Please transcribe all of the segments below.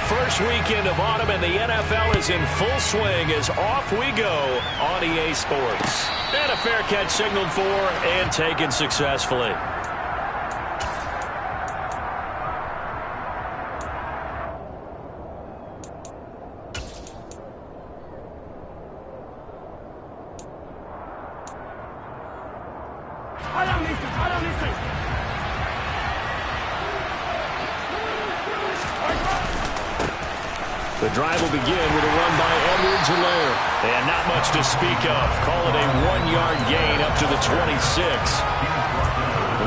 first weekend of autumn, and the NFL is in full swing as off we go on EA Sports. And a fair catch signaled for and taken successfully. The drive will begin with a run by Edwards-Helaire. And not much to speak of. Call it a 1-yard gain up to the 26.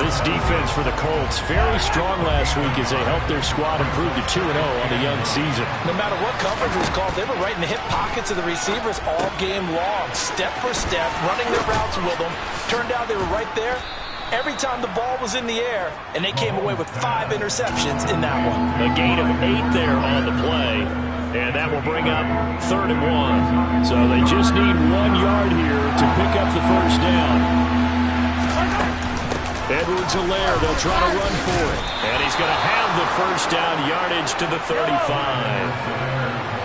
This defense for the Colts, very strong last week as they helped their squad improve to 2-0 on the young season. No matter what coverage was called, they were right in the hip pockets of the receivers all game long. Step for step, running their routes with them. Turned out they were right there every time the ball was in the air, and they came away with 5 interceptions in that one. A gain of 8 there on the play. And that will bring up 3rd and 1. So they just need 1 yard here to pick up the first down. Edwards-Helaire, they'll try to run for it. And he's going to have the first down yardage to the 35.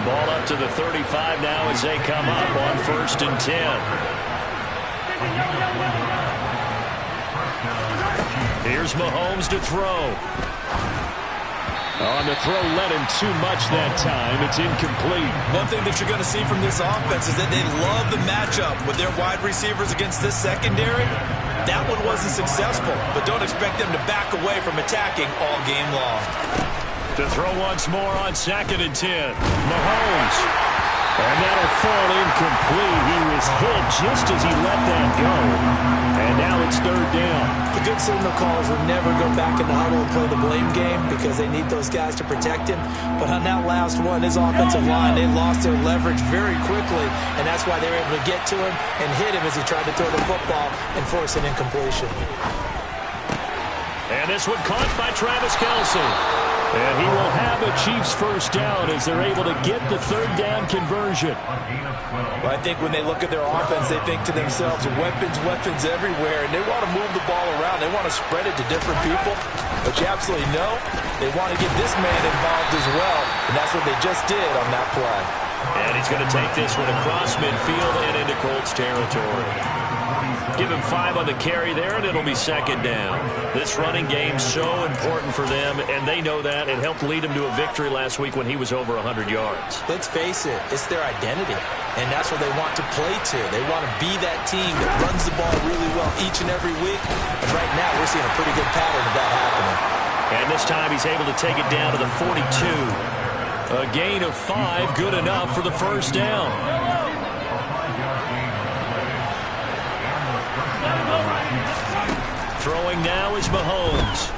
Ball up to the 35 now as they come up on 1st and 10. Here's Mahomes to throw. On the throw, led him too much that time. It's incomplete. One thing that you're going to see from this offense is that they love the matchup with their wide receivers against this secondary. That one wasn't successful, but don't expect them to back away from attacking all game long. To throw once more on 2nd and 10. Mahomes. And that'll fall incomplete. He was hit just as he let that go. And now it's 3rd down. The good signal callers will never go back in the huddle and play the blame game because they need those guys to protect him. But on that last one, his offensive line, they lost their leverage very quickly, and that's why they were able to get to him and hit him as he tried to throw the football and force an incompletion. And this one caught by Travis Kelce. And he will have a Chiefs first down as they're able to get the 3rd down conversion. Well, I think when they look at their offense, they think to themselves, weapons, weapons everywhere, and they want to move the ball around. They want to spread it to different people. But you absolutely know they want to get this man involved as well, and that's what they just did on that play. And he's going to take this one across midfield and into Colts territory. Give him 5 on the carry there, and it'll be 2nd down. This running game's so important for them, and they know that. It helped lead him to a victory last week when he was over 100 yards. Let's face it, it's their identity, and that's what they want to play to. They want to be that team that runs the ball really well each and every week, and right now we're seeing a pretty good pattern of that happening. And this time he's able to take it down to the 42. A gain of 5, good enough for the first down. Throwing now is Mahomes.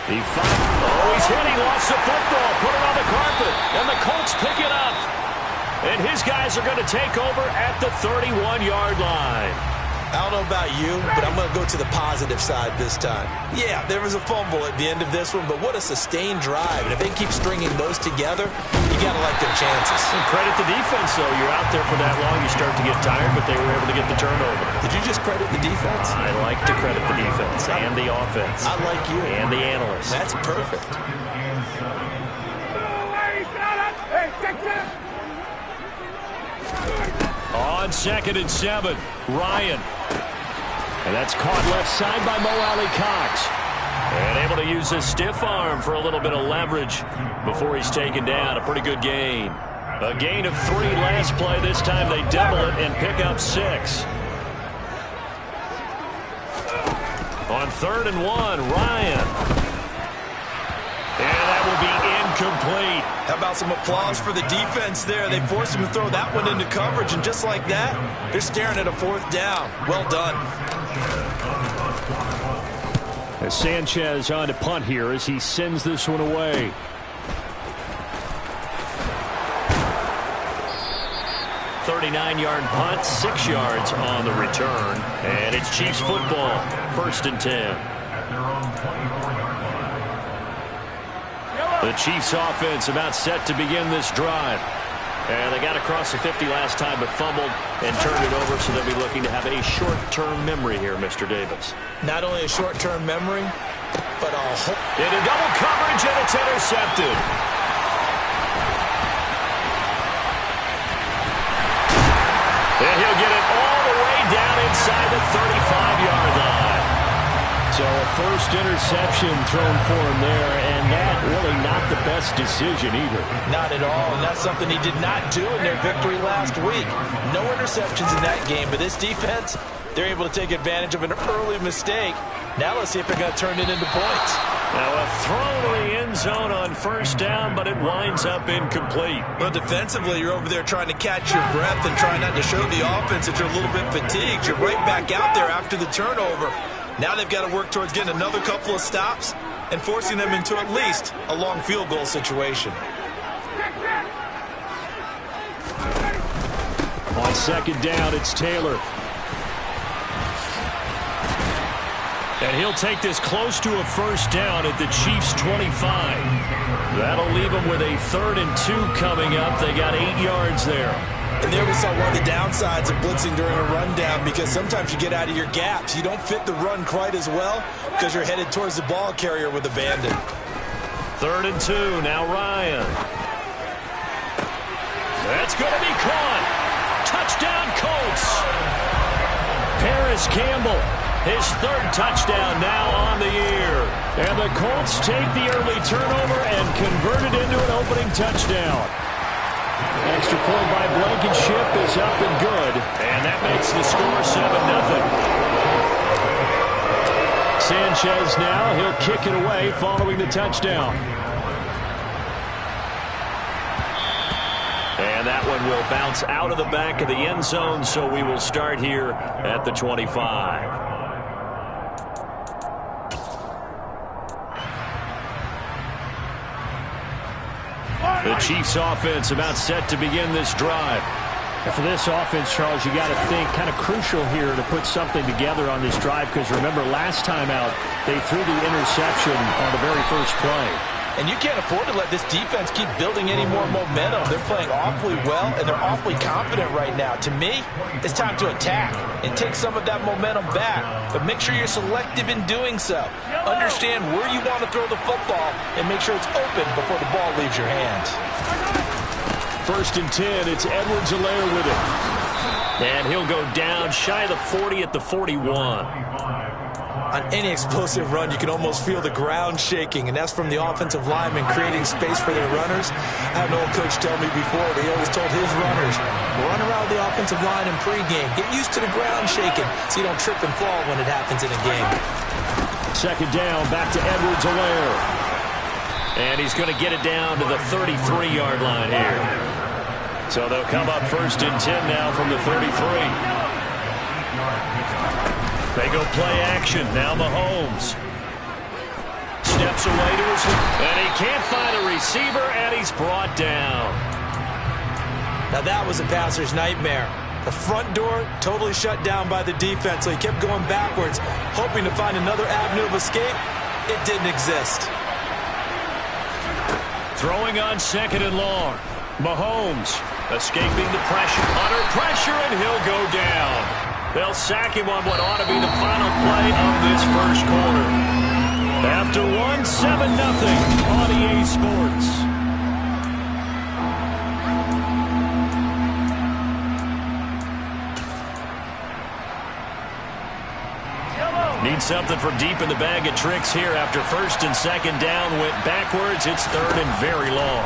He's hit. He lost the football. Put it on the carpet. And the Colts pick it up. And his guys are going to take over at the 31-yard line. I don't know about you, but I'm going to go to the positive side this time. Yeah, there was a fumble at the end of this one, but what a sustained drive. And if they keep stringing those together, you got to like their chances. And credit the defense, though. You're out there for that long, you start to get tired, but they were able to get the turnover. Did you just credit the defense? I like to credit the defense and the offense. I like you. And the analysts. That's perfect. On 2nd and 7, Ryan. And that's caught left side by Mo Alley-Cox. And able to use his stiff arm for a little bit of leverage before he's taken down. A pretty good gain. A gain of 3 last play. This time they double it and pick up 6. On 3rd and 1, Ryan. And that will be incomplete. How about some applause for the defense there? They forced him to throw that one into coverage, and just like that, they're staring at a 4th down. Well done. As Sanchez on to punt here as he sends this one away. .39-yard punt, 6 yards on the return. And it's Chiefs football, 1st and 10. The Chiefs offense about set to begin this drive. And they got across the 50 last time but fumbled and turned it over, so they'll be looking to have a short-term memory here, Mr. Davis. Not only a short-term memory, But into double coverage, and it's intercepted. And he'll get it all the way down inside the 35-yard line. So a first interception thrown for him there, and that really not the best decision either. Not at all, and that's something he did not do in their victory last week. No interceptions in that game, but this defense, they're able to take advantage of an early mistake. Now let's see if they're going to turn it into points. Now a throw to the end zone on first down, but it winds up incomplete. Well, defensively, you're over there trying to catch your breath and trying not to show the offense that you're a little bit fatigued. You're right back out there after the turnover. Now they've got to work towards getting another couple of stops and forcing them into at least a long field goal situation. On second down, it's Taylor. And he'll take this close to a first down at the Chiefs' 25. That'll leave them with a 3rd and 2 coming up. They got 8 yards there. And there we saw one of the downsides of blitzing during a rundown, because sometimes you get out of your gaps. You don't fit the run quite as well because you're headed towards the ball carrier with abandon. 3rd and 2, now Ryan. That's going to be caught. Touchdown, Colts. Paris Campbell, his 3rd touchdown now on the year. And the Colts take the early turnover and convert it into an opening touchdown. Extra point by Blankenship is up and good. And that makes the score 7-0. Sanchez now, he'll kick it away following the touchdown. And that one will bounce out of the back of the end zone, so we will start here at the 25. The Chiefs offense about set to begin this drive. And for this offense, Charles, you got to think kind of crucial here to put something together on this drive, because remember last time out they threw the interception on the very first play. And you can't afford to let this defense keep building any more momentum. They're playing awfully well, and they're awfully confident right now. To me, it's time to attack and take some of that momentum back. But make sure you're selective in doing so. Understand where you want to throw the football and make sure it's open before the ball leaves your hands. 1st and 10, it's Edwards-Helaire with it. And he'll go down shy of the 40 at the 41. On any explosive run, you can almost feel the ground shaking, and that's from the offensive linemen creating space for their runners. I had an old coach tell me before, he always told his runners, run around the offensive line in pregame. Get used to the ground shaking so you don't trip and fall when it happens in a game. 2nd down, back to Edwards-Helaire. And he's going to get it down to the 33-yard line here. So they'll come up 1st and 10 now from the 33. They go play action. Now Mahomes steps away to his, and he can't find a receiver, and he's brought down. Now that was a passer's nightmare. The front door totally shut down by the defense, so he kept going backwards, hoping to find another avenue of escape. It didn't exist. Throwing on 2nd and long. Mahomes escaping the pressure, under pressure, and he'll go down. They'll sack him on what ought to be the final play of this first quarter. After 1, 7-0 on EA Sports. Need something from deep in the bag of tricks here after 1st and 2nd down. Went backwards. It's 3rd and very long.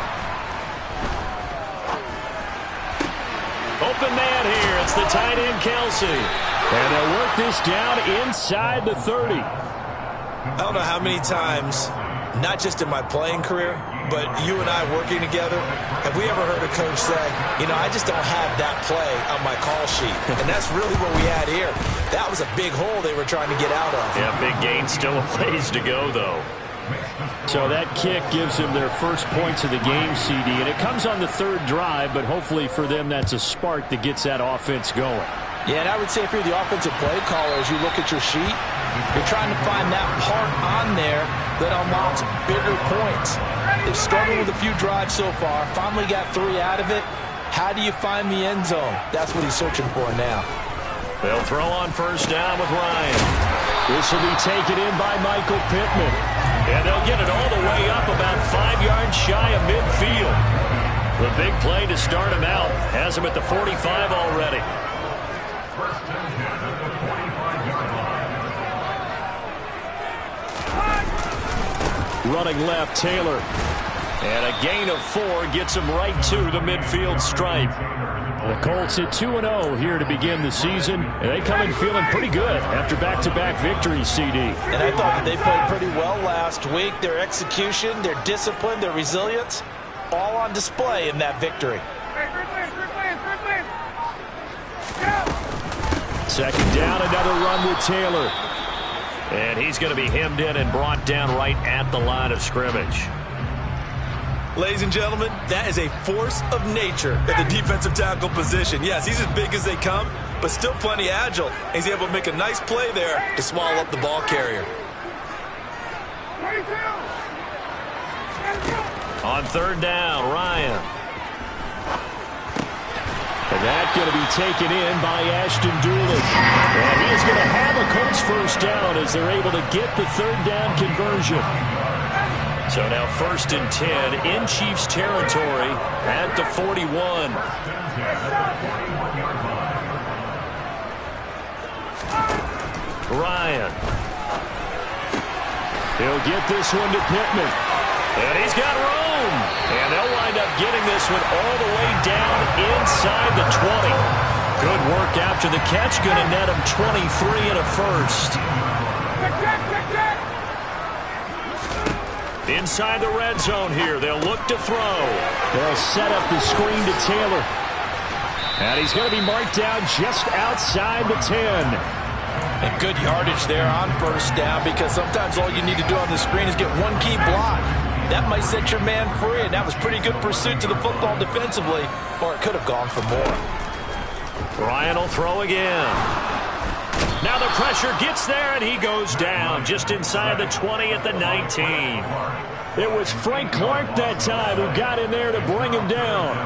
Open man here. It's the tight end, Kelsey. And they'll work this down inside the 30. I don't know how many times, not just in my playing career, but you and I working together, have we ever heard a coach say, you know, I just don't have that play on my call sheet. And that's really what we had here. That was a big hole they were trying to get out of. Yeah, big gain, still a ways to go, though. So that kick gives them their first points of the game, CD, and it comes on the 3rd drive, but hopefully for them that's a spark that gets that offense going. Yeah, and I would say if you're the offensive play caller, as you look at your sheet, you're trying to find that part on there that unlocks bigger points. They've struggled with a few drives so far, finally got 3 out of it. How do you find the end zone? That's what he's searching for now. They'll throw on 1st down with Ryan. This will be taken in by Michael Pittman. And they'll get it all the way up about 5 yards shy of midfield. The big play to start him out has him at the 45 already. Running left, Taylor. And a gain of 4 gets him right to the midfield stripe. The Colts at 2-0 here to begin the season. And they come in feeling pretty good after back-to-back victories, CD. And I thought that they played pretty well last week. Their execution, their discipline, their resilience, all on display in that victory. Second down, another run with Taylor. And he's going to be hemmed in and brought down right at the line of scrimmage. Ladies and gentlemen, that is a force of nature at the defensive tackle position. Yes, he's as big as they come, but still plenty agile. And he's able to make a nice play there to swallow up the ball carrier. On third down, Ryan. And that's going to be taken in by Ashton Doolin. And he is going to have a Colts first down as they're able to get the third down conversion. So now 1st and 10 in Chiefs territory at the 41. Ryan. He'll get this one to Pittman. And he's got room. And they'll wind up getting this one all the way down inside the 20. Good work after the catch. Going to net him 23 and a first. Inside the red zone here. They'll look to throw. They'll set up the screen to Taylor. And he's going to be marked down just outside the 10. And good yardage there on first down, because sometimes all you need to do on the screen is get one key block. That might set your man free, and that was pretty good pursuit to the football defensively, or it could have gone for more. Ryan will throw again. Now the pressure gets there, and he goes down just inside the 20 at the 19. It was Frank Clark that time who got in there to bring him down.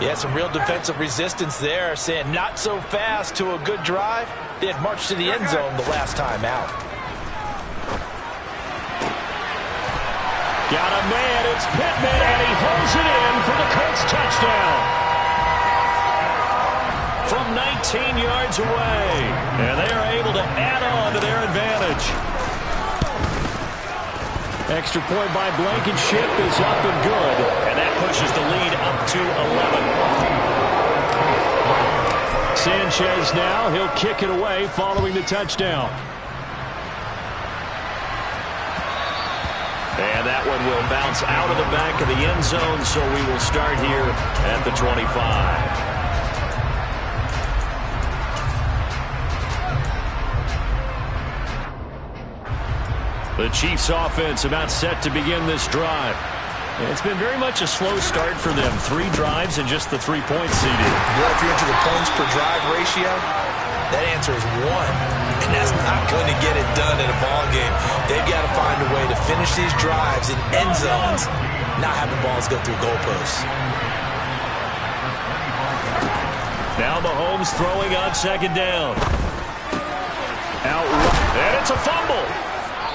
Yeah, some real defensive resistance there, saying not so fast to a good drive. They had marched to the end zone the last time out. Got a man, it's Pittman, and he holds it in for the Colts touchdown. From 19 yards away, and they are able to add on to their advantage. Extra point by Blankenship is up and good. And that pushes the lead up to 11. Sanchez now, he'll kick it away following the touchdown. And that one will bounce out of the back of the end zone, so we will start here at the 25. The Chiefs offense about set to begin this drive. It's been very much a slow start for them. 3 drives and just the 3 points, CD. Well, if you're into the points per drive ratio, that answer is 1. And that's not going to get it done in a ball game. They've got to find a way to finish these drives in end zones, not having balls go through goalposts. Now Mahomes throwing on second down. And it's a fumble.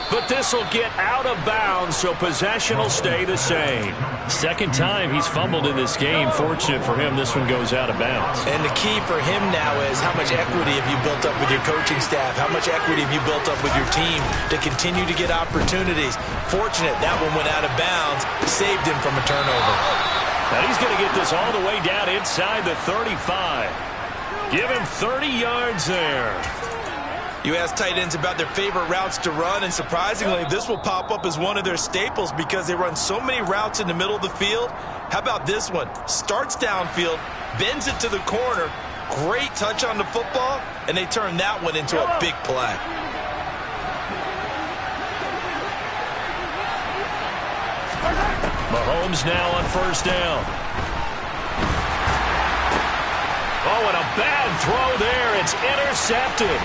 But this will get out of bounds, so possession will stay the same. Second time he's fumbled in this game. Fortunate for him, this one goes out of bounds. And the key for him now is how much equity have you built up with your coaching staff? How much equity have you built up with your team to continue to get opportunities? Fortunate that one went out of bounds, saved him from a turnover. Now he's going to get this all the way down inside the 35. Give him 30 yards there. You ask tight ends about their favorite routes to run, and surprisingly, this will pop up as one of their staples because they run so many routes in the middle of the field. How about this one? Starts downfield, bends it to the corner, great touch on the football, and they turn that one into a big play. Mahomes now on first down. Oh, and a bad throw there. It's intercepted.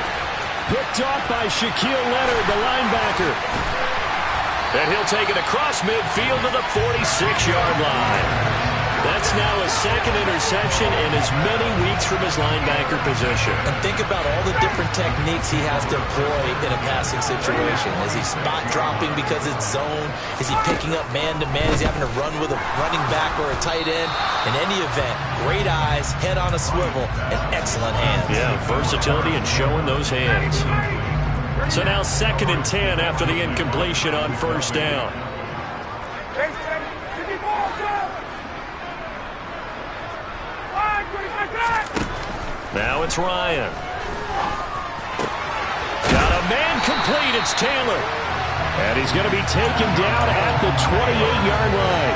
Picked off by Shaquille Leonard, the linebacker. And he'll take it across midfield to the 46-yard line. That's now a second interception in as many weeks from his linebacker position. And think about all the different techniques he has to employ in a passing situation. Is he spot dropping because it's zone? Is he picking up man-to-man? Is he having to run with a running back or a tight end? In any event, great eyes, head on a swivel, and excellent hands. Yeah, versatility and showing those hands. So now 2nd and 10 after the incompletion on 1st down. Now it's Ryan. Got a man complete. It's Taylor. And he's going to be taken down at the 28-yard line.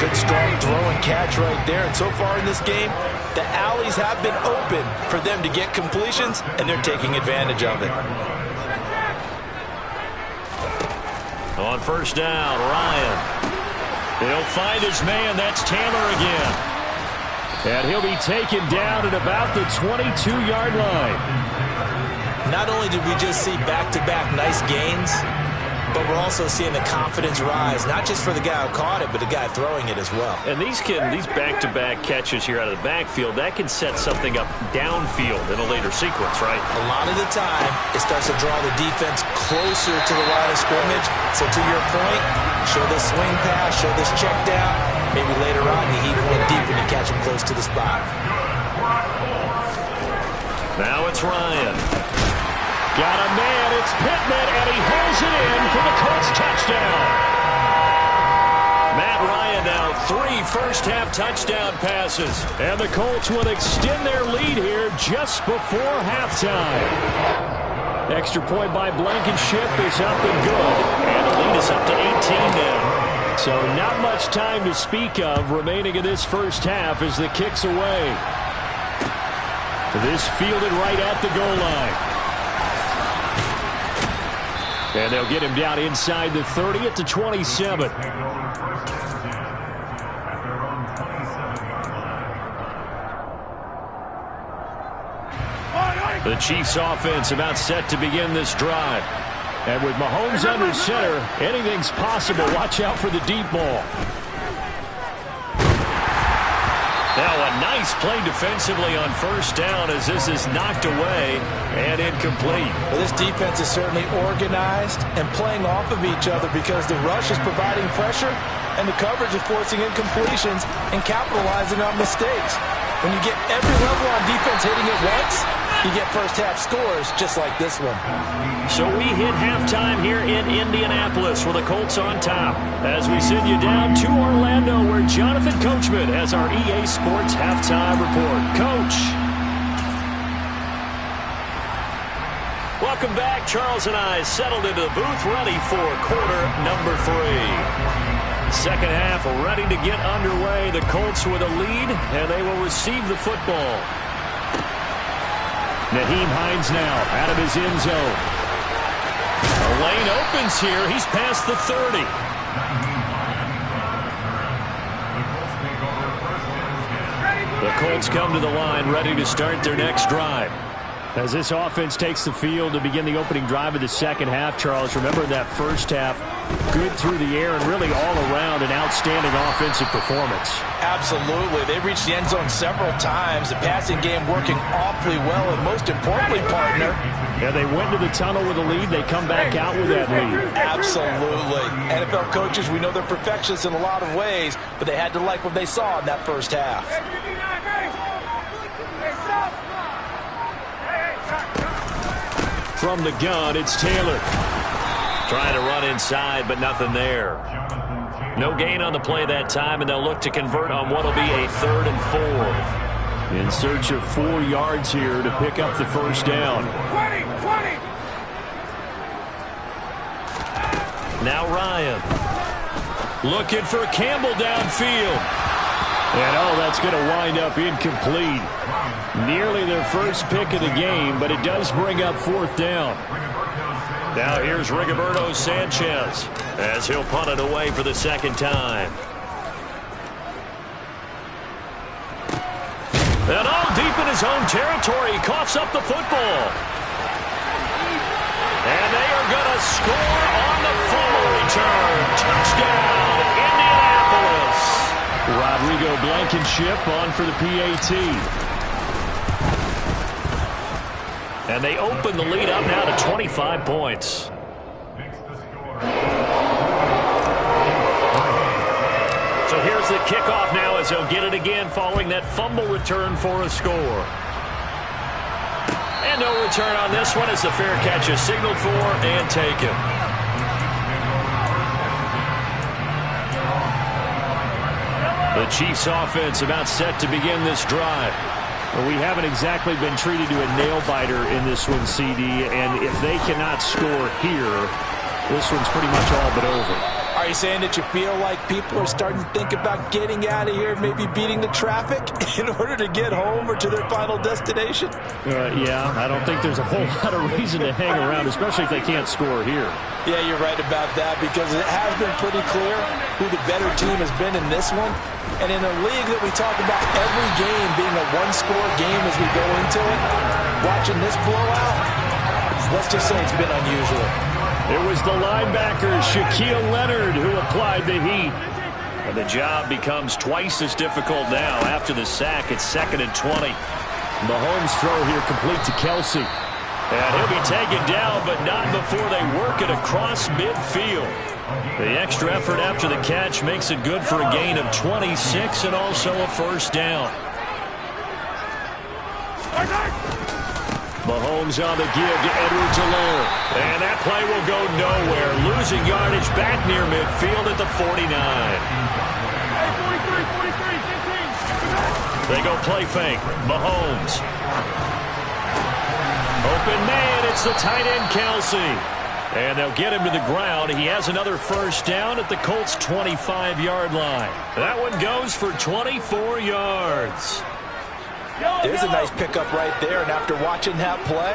Good strong throw and catch right there. And so far in this game, the alleys have been open for them to get completions, and they're taking advantage of it. On 1st down, Ryan. He'll find his man. That's Taylor again. And he'll be taken down at about the 22-yard line. Not only did we just see back-to-back nice gains, but we're also seeing the confidence rise, not just for the guy who caught it, but the guy throwing it as well. And these back-to-back catches here out of the backfield, that can set something up downfield in a later sequence, right? A lot of the time, it starts to draw the defense closer to the line of scrimmage. So to your point, show this swing pass, show this check down. Maybe later on, you heave one deep and you catch him close to the spot. Now it's Ryan. Got a man, it's Pittman, and he holds it in for the Colts touchdown. Matt Ryan now 3 first-half touchdown passes. And the Colts will extend their lead here just before halftime. Extra point by Blankenship is up and good. And the lead is up to 18 now. So not much time to speak of remaining in this first half as the kick's away. This fielded right at the goal line. And they'll get him down inside the 30 at the 27. The Chiefs offense about set to begin this drive. And with Mahomes under center, anything's possible. Watch out for the deep ball. Now a nice play defensively on 1st down as this is knocked away and incomplete. Well, this defense is certainly organized and playing off of each other because the rush is providing pressure and the coverage is forcing incompletions and capitalizing on mistakes. When you get every level on defense hitting it once, you get first-half scores just like this one. So we hit halftime here in Indianapolis with the Colts on top. As we send you down to Orlando where Jonathan Coachman has our EA Sports halftime report. Coach. Welcome back. Charles and I settled into the booth ready for quarter number 3. Second half ready to get underway. The Colts with a lead, and they will receive the football. Naheem Hines now out of his end zone. A lane opens here. He's past the 30. The Colts come to the line ready to start their next drive. As this offense takes the field to begin the opening drive of the second half, Charles, remember that first half, good through the air and really all around an outstanding offensive performance. Absolutely. They reached the end zone several times. The passing game working awfully well, and most importantly, partner. Yeah, they went to the tunnel with a lead. They come back out with that lead. Absolutely. NFL coaches, we know they're perfectionists in a lot of ways, but they had to like what they saw in that first half. From the gun, it's Taylor. Trying to run inside, but nothing there. No gain on the play that time, and they'll look to convert on what will be a 3rd and 4. In search of 4 yards here to pick up the first down. 20. Now Ryan. Looking for Campbell downfield. And that's going to wind up incomplete. Nearly their first pick of the game, but it does bring up 4th down. Now here's Rigoberto Sanchez as he'll punt it away for the second time. And all deep in his own territory, he coughs up the football. And they are going to score on the fumble return. Touchdown, Indianapolis. Wow, Blankenship on for the PAT. And they open the lead up now to 25 points. So here's the kickoff now as they'll get it again following that fumble return for a score. And no return on this one as the fair catch is signaled for and taken. The Chiefs offense about set to begin this drive. Well, we haven't exactly been treated to a nail-biter in this one, CD, and if they cannot score here, this one's pretty much all but over. Are you saying that you feel like people are starting to think about getting out of here, maybe beating the traffic in order to get home or to their final destination? Yeah, I don't think there's a whole lot of reason to hang around, especially if they can't score here. Yeah, you're right about that because it has been pretty clear who the better team has been in this one. And in a league that we talk about every game being a one-score game as we go into it, watching this blowout, let's just say it's been unusual. It was the linebacker, Shaquille Leonard, who applied the heat. And the job becomes twice as difficult now after the sack. It's 2nd and 20. Mahomes' throw here complete to Kelsey. And he'll be taken down, but not before they work it across midfield. The extra effort after the catch makes it good for a gain of 26 and also a first down. Mahomes on the give to Edwards-Helaire. And that play will go nowhere. Losing yardage back near midfield at the 49. They go play fake. Mahomes. Open man. It's the tight end, Kelsey. And they'll get him to the ground. He has another first down at the Colts' 25-yard line. That one goes for 24 yards. There's a nice pickup right there, and after watching that play,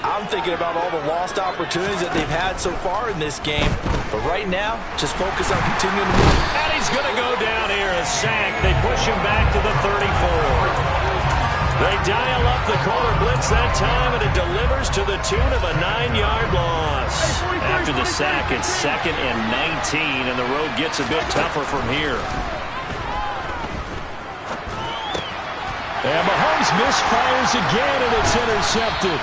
I'm thinking about all the lost opportunities that they've had so far in this game. But right now, just focus on continuing to move. And he's going to go down here, a sack. They push him back to the 34. They dial up the corner blitz that time, and it delivers to the tune of a 9-yard loss. After the sack, it's 2nd and 19, and the road gets a bit tougher from here. And Mahomes misfires again, and it's intercepted.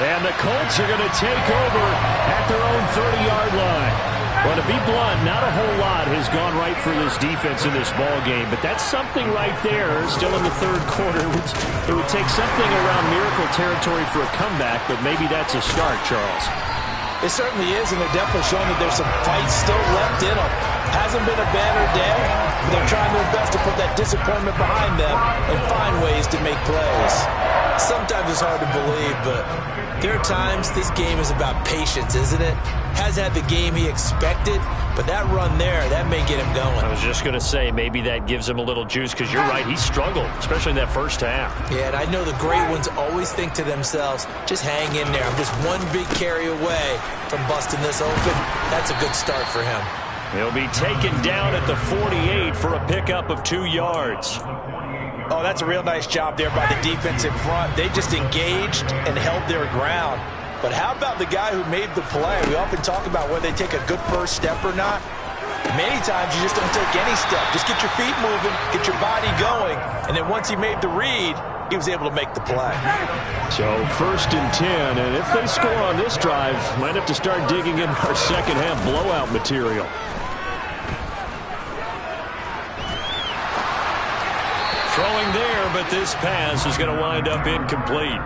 And the Colts are going to take over at their own 30-yard line. Well, to be blunt, not a whole lot has gone right for this defense in this ball game, but that's something right there. Still in the third quarter, it would take something around miracle territory for a comeback, but maybe that's a start, Charles. It certainly is, and they're definitely showing that there's some fight still left in them. Hasn't been a banner day, but they're trying their best to put that disappointment behind them and find ways to make plays. Sometimes it's hard to believe, but there are times this game is about patience, isn't it? Has had the game he expected, but that run there, that may get him going. I was just going to say, maybe that gives him a little juice, because you're right, he struggled, especially in that first half. Yeah, and I know the great ones always think to themselves, just hang in there. I'm just one big carry away from busting this open. That's a good start for him. He'll be taken down at the 48 for a pickup of 2 yards. Oh, that's a real nice job there by the defense in front. They just engaged and held their ground. But how about the guy who made the play? We often talk about whether they take a good first step or not. Many times you just don't take any step. Just get your feet moving, get your body going, and then once he made the read, he was able to make the play. So 1st and 10, and if they score on this drive, might have to start digging in our second half blowout material. Throwing there, but this pass is going to wind up incomplete.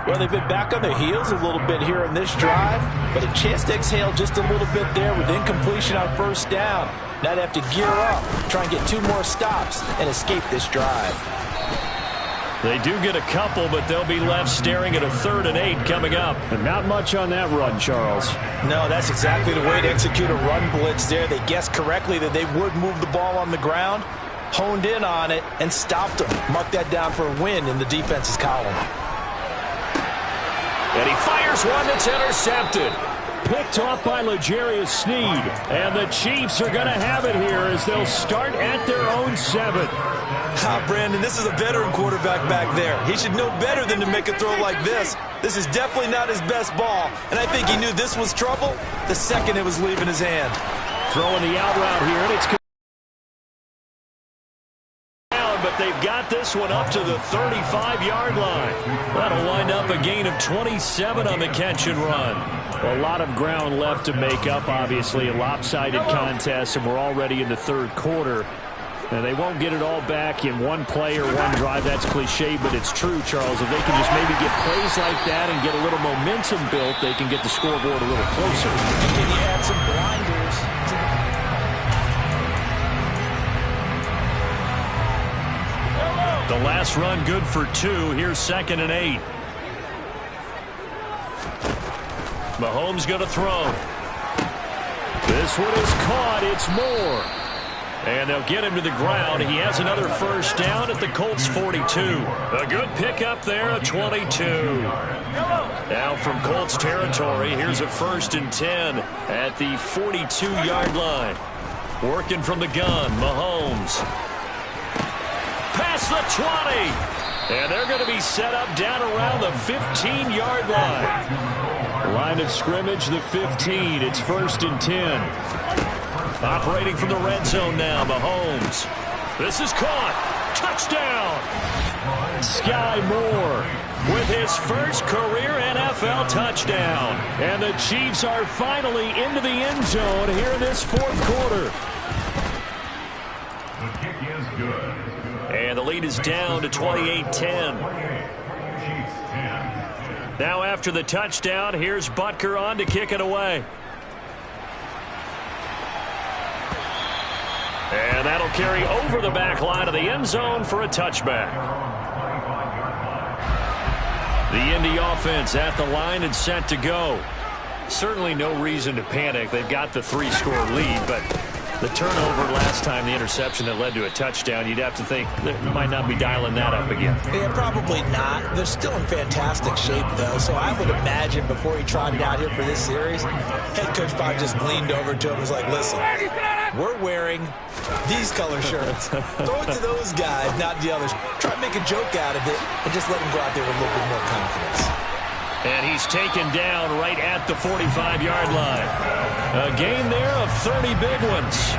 Well, they've been back on their heels a little bit here on this drive, but a chance to exhale just a little bit there with incompletion on first down. Now they have to gear up, try and get 2 more stops, and escape this drive. They do get a couple, but they'll be left staring at a 3rd and 8 coming up. And not much on that run, Charles. No, that's exactly the way to execute a run blitz there. They guessed correctly that they would move the ball on the ground, honed in on it, and stopped them. Mark that down for a win in the defense's column. And he fires one that's intercepted. Picked off by L'Jarius Sneed. And the Chiefs are going to have it here as they'll start at their own 7. Brandon, this is a veteran quarterback back there. He should know better than to make a throw like this. This is definitely not his best ball, and I think he knew this was trouble the second it was leaving his hand. Throwing the out route here, and it's but they've got this one up to the 35-yard line. That'll wind up a gain of 27 on the catch and run. A lot of ground left to make up, obviously. A lopsided contest, and we're already in the third quarter. And they won't get it all back in one play or one drive. That's cliche, but it's true, Charles. If they can just maybe get plays like that and get a little momentum built, they can get the scoreboard a little closer. Can you add some blinders to the last run good for 2. Here's 2nd and 8. Mahomes going to throw. This one is caught. It's Moore. And they'll get him to the ground. He has another first down at the Colts 42. A good pickup there, a 22. Now from Colts territory, here's a 1st and 10 at the 42-yard line. Working from the gun, Mahomes. Past the 20. And they're going to be set up down around the 15-yard line. Line of scrimmage, the 15. It's 1st and 10. Operating from the red zone now, Mahomes. This is caught. Touchdown. Sky Moore with his first career NFL touchdown. And the Chiefs are finally into the end zone here in this 4th quarter. The kick is good. And the lead is down to 28-10. Now after the touchdown, here's Butker on to kick it away. And that'll carry over the back line of the end zone for a touchback. The Indy offense at the line and set to go. Certainly no reason to panic. They've got the 3-score lead, but the turnover last time, the interception that led to a touchdown, you'd have to think they might not be dialing that up again. Yeah, probably not. They're still in fantastic shape, though, so I would imagine before he trotted out here for this series, head coach probably just leaned over to him and was like, listen, we're wearing these color shirts. Throw it to those guys, not the others. Try to make a joke out of it and just let them go out there with a little bit more confidence. And he's taken down right at the 45-yard line. A gain there of 30 big ones.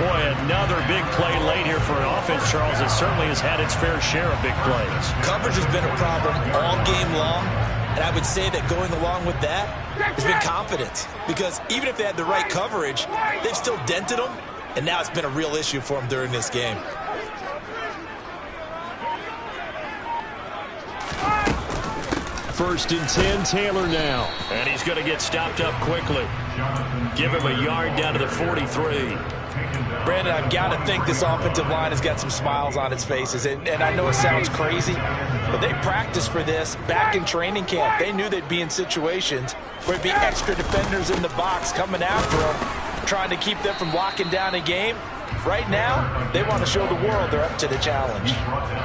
Boy, another big play late here for an offense, Charles, that certainly has had its fair share of big plays. Coverage has been a problem all game long, and I would say that going along with that has been confidence. Because even if they had the right coverage, they've still dented them, and now it's been a real issue for them during this game. 1st and 10, Taylor now. And he's going to get stopped up quickly. Give him a yard down to the 43. Brandon, I've got to think this offensive line has got some smiles on its faces. And I know it sounds crazy, but they practiced for this back in training camp. They knew they'd be in situations where it'd be extra defenders in the box coming after them, trying to keep them from locking down a game. Right now, they want to show the world they're up to the challenge.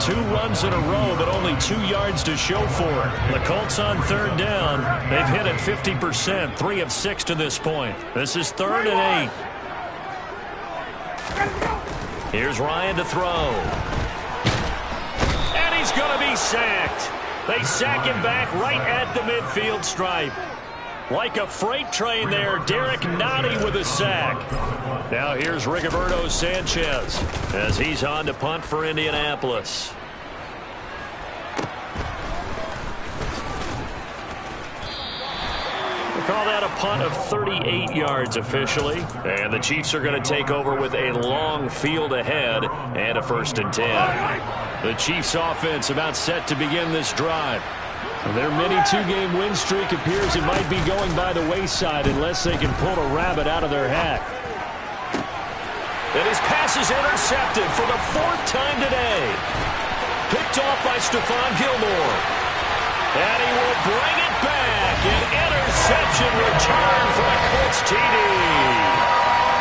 2 runs in a row, but only 2 yards to show for it. The Colts on 3rd down. They've hit it 50%, 3 of 6 to this point. This is 3rd and 8. Here's Ryan to throw. And he's going to be sacked. They sack him back right at the midfield stripe. Like a freight train there, Derek Nottie with a sack. Now here's Rigoberto Sanchez as he's on to punt for Indianapolis. We'll call that a punt of 38 yards officially. And the Chiefs are going to take over with a long field ahead and a 1st and 10. The Chiefs offense about set to begin this drive. Their mini 2-game win streak appears it might be going by the wayside unless they can pull a rabbit out of their hat. And his pass is intercepted for the 4th time today. Picked off by Stephon Gilmore. And he will bring it back. An interception return for a Colts TD.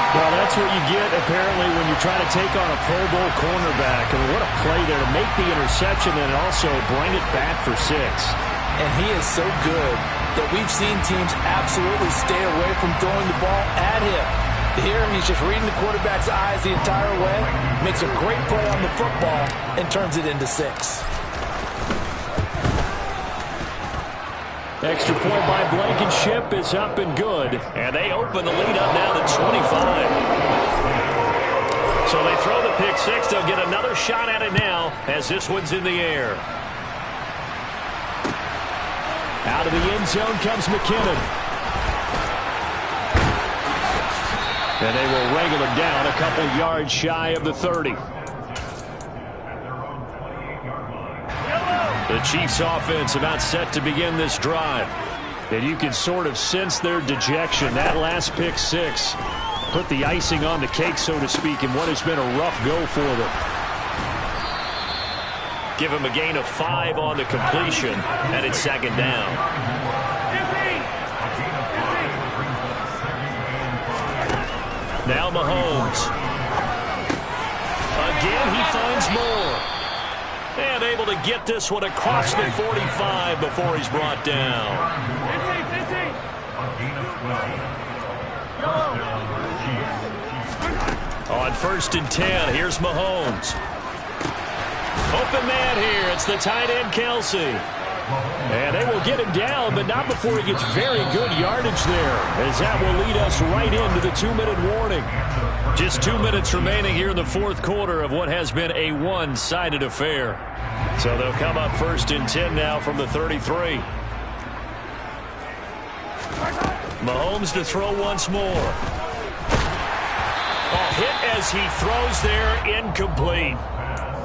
Well, that's what you get, apparently, when you try to take on a Pro Bowl cornerback. I mean, what a play there to make the interception and also bring it back for 6. And he is so good that we've seen teams absolutely stay away from throwing the ball at him. Here, he's just reading the quarterback's eyes the entire way, makes a great play on the football, and turns it into 6. Extra point by Blankenship is up and good. And they open the lead up now to 25. So they throw the pick six. They'll get another shot at it now as this one's in the air. Out of the end zone comes McKinnon. And they will wrangle him down a couple yards shy of the 30. The Chiefs offense about set to begin this drive. And you can sort of sense their dejection. That last pick six put the icing on the cake, so to speak, in what has been a rough go for them. Give him a gain of 5 on the completion, and it's second down. Now Mahomes. Again, he finds more. And able to get this one across the 45 before he's brought down. On 1st and 10, here's Mahomes. Open man here. It's the tight end, Kelsey. And they will get him down, but not before he gets very good yardage there, as that will lead us right into the 2-minute warning. Just 2 minutes remaining here in the fourth quarter of what has been a one-sided affair. So they'll come up 1st and 10 now from the 33. Mahomes to throw once more. A hit as he throws there, incomplete.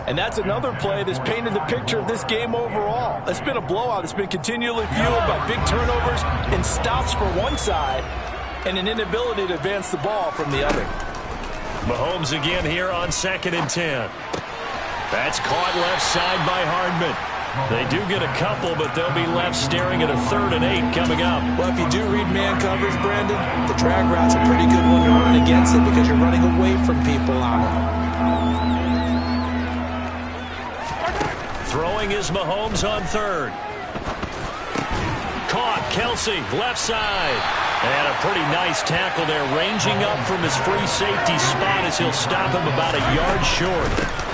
And that's another play that's painted the picture of this game overall. It's been a blowout. It's been continually fueled by big turnovers and stops for one side and an inability to advance the ball from the other. Mahomes again here on 2nd and 10. That's caught left side by Hardman. They do get a couple, but they'll be left staring at a 3rd and 8 coming up. Well, if you do read man coverage, Brandon, the drag route's a pretty good one to run against it because you're running away from people on it. Throwing is Mahomes on 3rd. Caught, Kelsey, left side. And a pretty nice tackle there, ranging up from his free safety spot as he'll stop him about a yard short.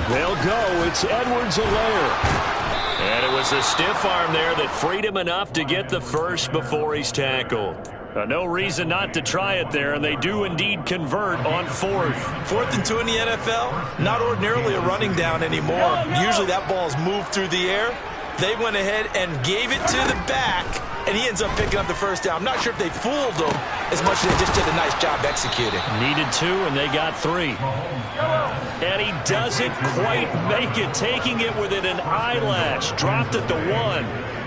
They'll go. It's Edwards-Helaire. And it was a stiff arm there that freed him enough to get the first before he's tackled. No reason not to try it there, and they do indeed convert on 4th. 4th and 2 in the NFL, not ordinarily a running down anymore. Usually that ball's moved through the air. They went ahead and gave it to the back, and he ends up picking up the first down. I'm not sure if they fooled him as much as they just did a nice job executing. Needed 2, and they got 3. And he doesn't quite make it, taking it within an eyelash. Dropped at the 1.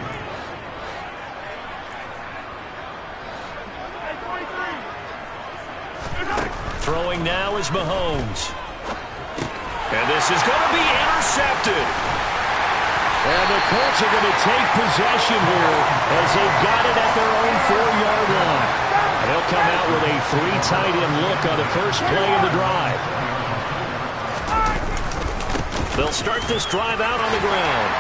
Throwing now is Mahomes. And this is going to be intercepted. And the Colts are going to take possession here as they've got it at their own 4-yard line. And they'll come out with a 3 tight end look on the first play of the drive. They'll start this drive out on the ground.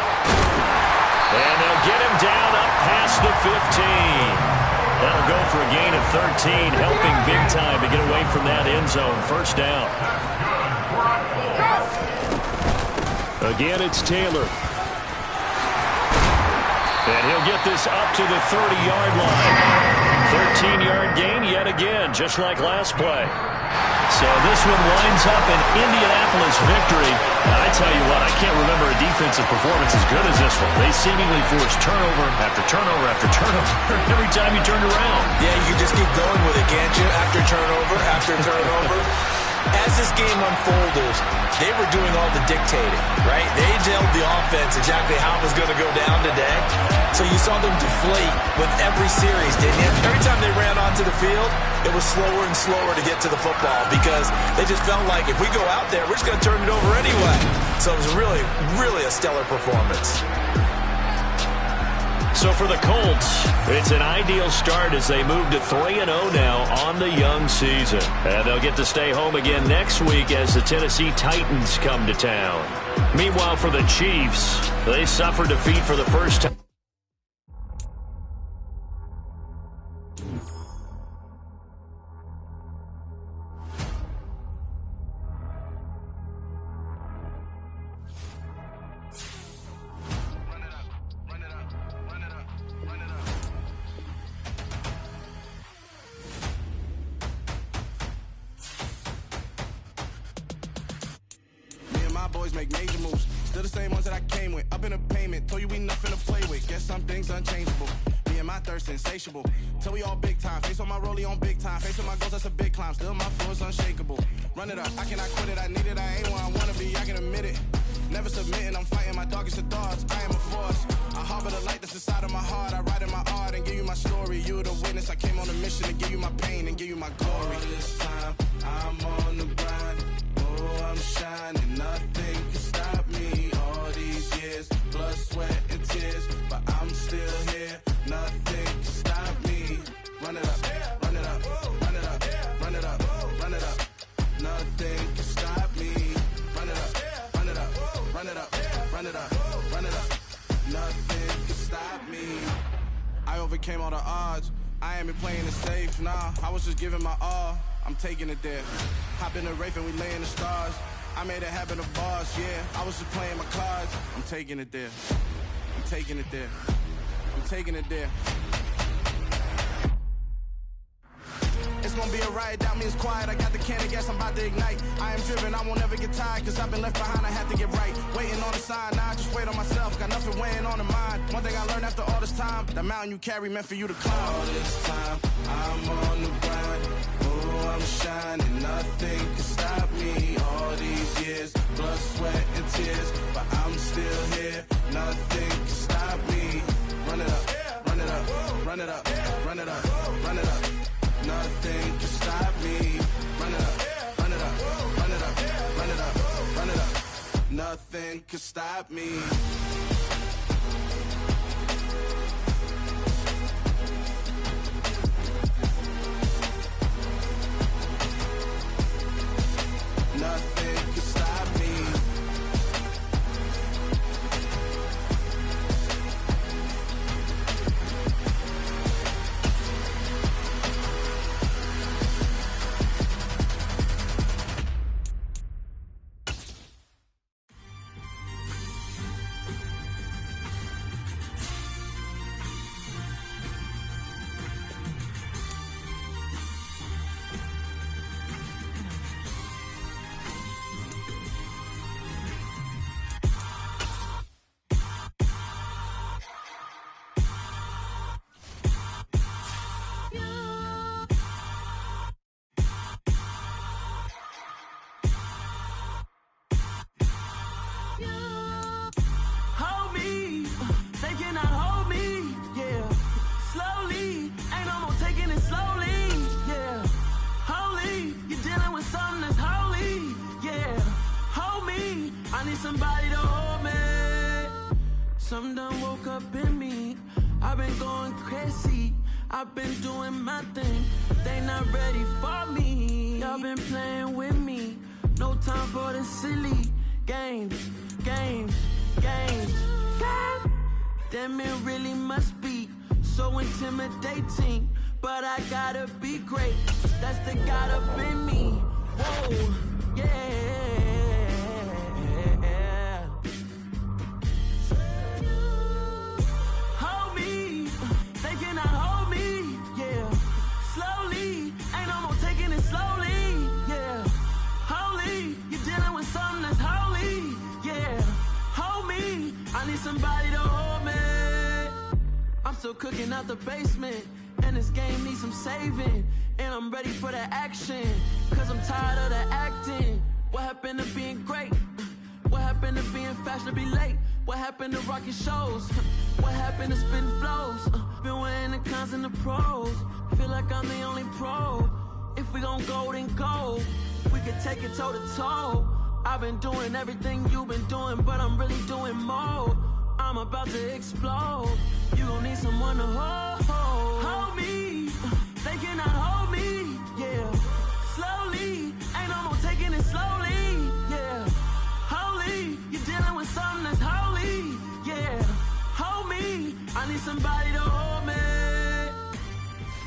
And they'll get him down up past the 15. That'll go for a gain of 13, helping big time to get away from that end zone. First down. Again, it's Taylor. And he'll get this up to the 30-yard line. 13-yard gain yet again, just like last play. So this one winds up an Indianapolis victory. And I tell you what, I can't remember a defensive performance as good as this one. They seemingly forced turnover after turnover after turnover every time you turned around. Yeah, you just keep going with it, can't you? After turnover after turnover. As this game unfolded, they were doing all the dictating, right? They told the offense exactly how it was going to go down today. So you saw them deflate with every series, didn't you? Every time they ran onto the field, it was slower and slower to get to the football because they just felt like if we go out there, we're just going to turn it over anyway. So it was really, really a stellar performance. So for the Colts, it's an ideal start as they move to 3-0 now on the young season. And they'll get to stay home again next week as the Tennessee Titans come to town. Meanwhile, for the Chiefs, they suffered defeat for the first time. boys make major moves. Still the same ones that I came with. Up in a payment, told you we nothing to play with. Guess some things unchangeable. Me and my thirst insatiable. Till we all big time. Face on my rollie on big time. Face on my goals, that's a big climb. Still my flow is unshakable. Run it up, I cannot quit it. I need it, I ain't where I wanna be, I can admit it. Never submitting, I'm fighting my darkest of thoughts. I am a force. I harbor the light that's inside of my heart. I write in my art and give you my story. You the witness. I came on a mission to give you my pain and give you my glory. All this time, I'm on the grind. Oh, I'm shining. Nothing can stop me. All these years, blood, sweat, and tears, but I'm still here. Nothing can stop me. Run it up, run it up, run it up, run it up, run it up. Nothing can stop me. Run it up, run it up, run it up, run it up, run it up. Nothing can stop me. I overcame all the odds. I ain't been playing it safe, nah. I was just giving my all. I'm taking it there. Hop in the Wraith and we lay in the stars. I made it happen to boss, yeah. I was just playing my cards. I'm taking it there. I'm taking it there. I'm taking it there. It's gonna be a riot, doubt me it's quiet. I got the can of gas, I'm about to ignite. I am driven, I won't never get tired, cause I've been left behind, I have to get right. Waiting on the sign, now I just wait on myself. Got nothing weighing on the mind. One thing I learned after all this time, the mountain you carry meant for you to climb. All this time, I'm on the grind. Oh, I'm shining, nothing can stop me. All these years, blood, sweat, and tears, but I'm still here. Nothing can stop me. Run it up, run it up, run it up, run it up, run it up. Nothing can stop me. Run it up, run it up, run it up, run it up, run it up. Nothing can stop me. Nothing can stop me. Somebody to hold me. Something done woke up in me. I've been going crazy. I've been doing my thing. They not ready for me. Y'all been playing with me. No time for the silly games, games, games. God damn, it really must be so intimidating. But I gotta be great. That's the God up in me. Whoa, yeah. Somebody to hold me. I'm still cooking out the basement, and this game needs some saving. And I'm ready for the action, cause I'm tired of the acting. What happened to being great? What happened to being fashionably late? What happened to rocking shows? What happened to spitting flows? Been weighing the cons and the pros. Feel like I'm the only pro. If we gon' go, then go. We could take it toe to toe. I've been doing everything you've been doing, but I'm really doing more. I'm about to explode. You gon' need someone to hold me. They cannot hold me, yeah. Slowly, ain't no more taking it slowly, yeah. Holy, you're dealing with something that's holy, yeah. Hold me, I need somebody to hold me.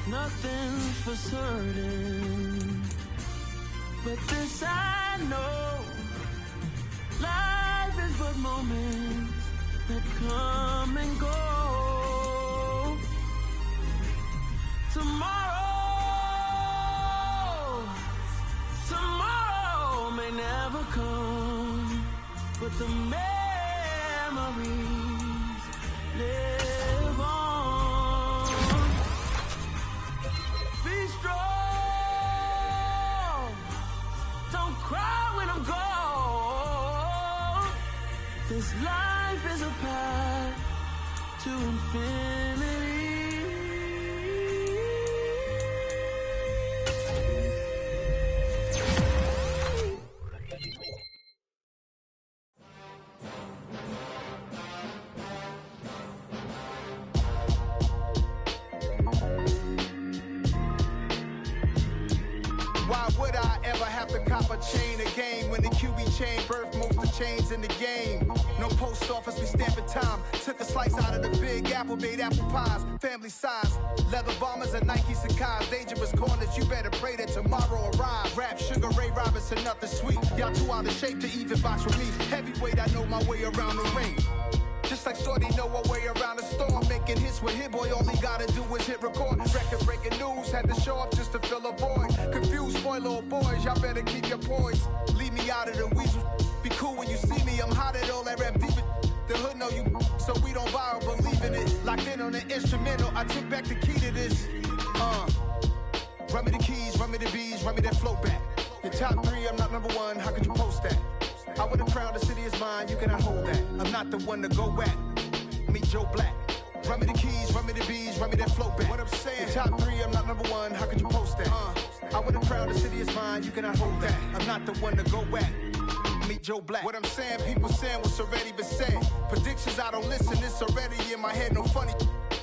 Nothing's for certain, but this I know. Life is but moments that come and go. Tomorrow may never come. but the memories live on. Be strong, don't cry when I'm gone. This life is a path to infinity. Why would I ever have to cop a chain a game when the QB chain birthed most of the chains in the game? No post office, we stamping time. Took a slice out of the big apple, made apple pies, family size. Leather bombers and Nike Sakai's. Dangerous corners, you better pray that tomorrow arrives. Rap, Sugar Ray Robinson, nothing sweet. Y'all too out of shape to even box with me. Heavyweight, I know my way around the ring. Just like Shorty know her way around the storm. Making hits with Hit Boy, all he gotta do is hit record. Record-breaking news, had to show up just to fill a void. Confused, spoiled little boys, y'all better keep your poise. Leave me out of the weasel. Be cool when you see me, I'm hot at all that rap deep. The hood know you, so we don't borrow, believe in it. Locked in on the instrumental, I took back the key to this. Run me the keys, run me the bees, run me that flow back. Your top 3, I'm not number 1, how could you post that? I would have crowned the city is mine, you cannot hold that. I'm not the one to go back. Meet Joe Black. Run me the keys, run me the bees, run me that flow back. What I'm saying, your top 3, I'm not number 1, how could you post that? I would have crowned the city is mine, you cannot hold that. I'm not the one to go back. Meet Joe Black. What I'm saying, people saying what's already been said. Predictions, I don't listen, it's already in my head, no funny.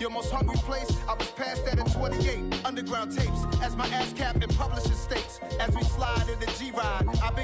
Your most hungry place, I was past that at 28. Underground tapes, as my ass cap and publishing states. As we slide in the G-Ride, I've been